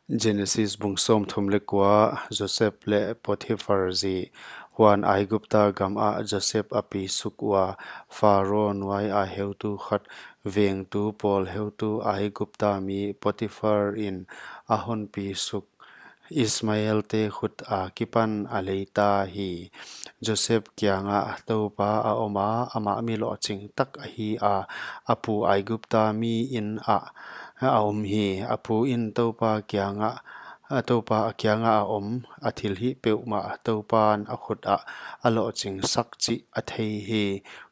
Genesis bungsom thumle kwa Joseph le Potiphar zi huan Aigupta gam a Joseph api sukwa Pharaoh nuai a heutu khat veng tu Paul heutu Aigupta mi Potiphar in ahon pi suk Ismael te khut a kipan a leita hi Joseph kianga topa a oma ama mi lo ching tak a hi a apu Aigupta mi in a om hi apu in topa kianga topa kianga a om a thil hi peuma topan a khut a lo ching sak chi a thei hi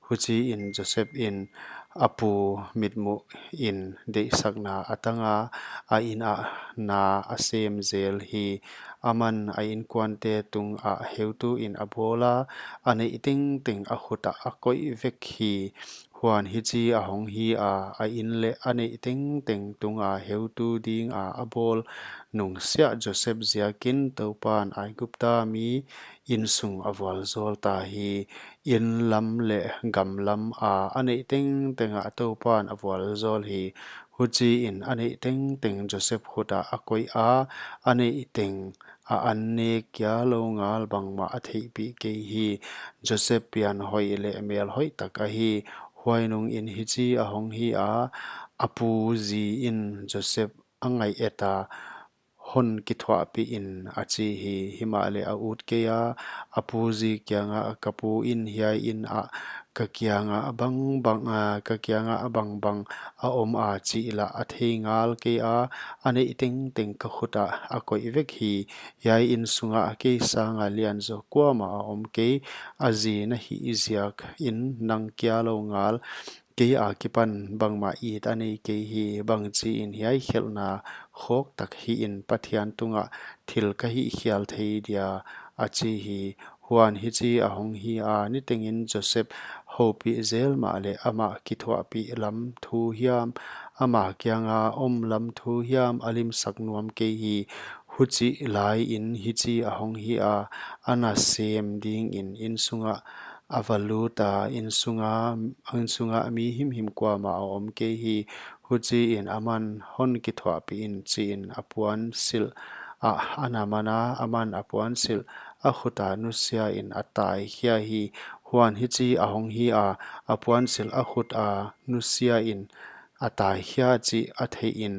huchi in Joseph in apu mitmu in de sakna atanga a in a na a sem zel hi aman a in kwante tung a heutu in abola ane iting ting a khuta a koi vek hi huan hi chi a hong hi a in le ane iting ting tung a heutu ding a abol nung sia Joseph ziakin topan Aigupta mi in sung awal zol ta hi in lam le gam lam a ane ting ting a topan awal zol hi huchi in ane ting ting Joseph khuta a koi a ane ting a anne kya lo ngal bang ma a thei pi ke hi Joseph pian hoi le mel hoi tak a hi huai nung in hi chi a hong hi a apu zi in Joseph angai eta hon ki thwa pi in achi hi himale a ut ke ya apu zi kyanga kapu in hiai in a ka kyanga abang bang ka kyanga abang bang a om a chi la a thei ngal ke a ane iting ting ka khuta a koi vek hi yai in sunga ke sanga lian zo kwa ma a om ke azi na hi iziak in nang kya lo ngal ke a kipan bang ma i ta nei ke hi bang chi in hiai khelna khok tak hi in pathian tunga thil ka hi khial thei dia achi hi huan hi chi a hong hi a ni tengin Joseph hopi zel ma le ama ki thwa pi lam thu hiam ama kyanga om lam thu hiam alim sak nuam ke hi huchi lai in hi chi a hong hi a ana sem ding in sunga avaluta in sunga mi him him kwa ma a om ke hi huchi in aman hon ki thwa pi in chi in apuan sil a anamana aman apuan sil a khuta nu sia in atai hia hi huan hi chi a hong hi a apuan sil a khut a nu sia in atai hia chi a thei in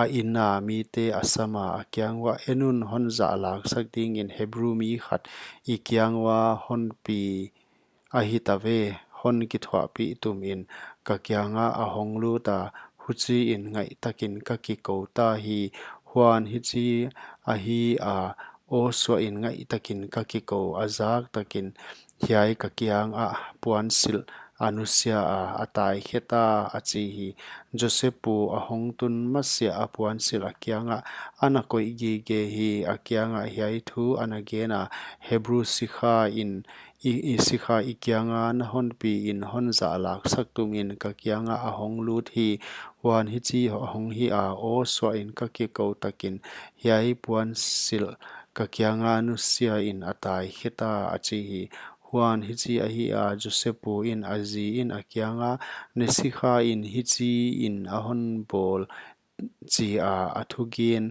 a inna mi te asama kyangwa enun hon za lak sak ding in Hebrew mi khat i kyangwa hon pi ahitave hon ki thwa pi tum in ka kyanga a hong lu ta huchi in ngai takin ka ki ko ta hi huan hi chi a hi a o so in ngai takin ka ki ko azak takin hiai ka kyang a puan sil anusia a atai kheta achi hi Joseph pu a hong tun masia a puan sil a kyanga ana koi gi ge hi a kyanga hiai thu anagena Hebrew sikha in sikha i kyanga na hon pi in hon za lak sak tum in ka kyanga a hong lut hi huan hi chi a hong hi a o so in ka ki ko takin hiai puan sil ka kyanga nu sia in atai kheta achi hi huan hi chi a hi a Joseph pu in azi in a kyanga ne sikha in hi chi in a hon bol chi a athugin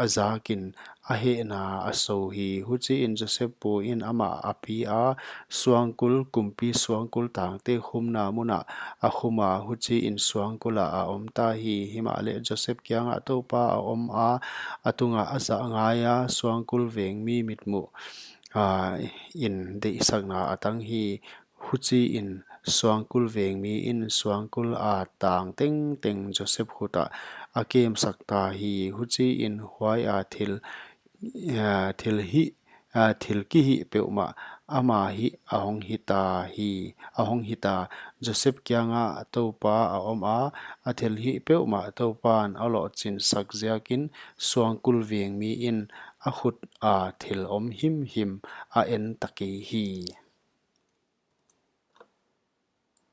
azakin a he na aso hi huchi in Joseph pu in ama api a suangkul kumpi suangkul tangte khumna muna a khuma huchi in suangkula a omta hi himale Joseph kyanga topa a om a atunga asa ngaya suangkul veng mi mitmu in de sakna atang hi huchi in suangkul veng mi in suangkul a tang teng teng Joseph huta akem sakta hi huchi in huai a thil ki hi peuma ama hi ahong hita Joseph kyanga topa a om a thil hi peuma topan alo chin sak ziakin suangkul veng mi in a khut a thil om him him a en taki hi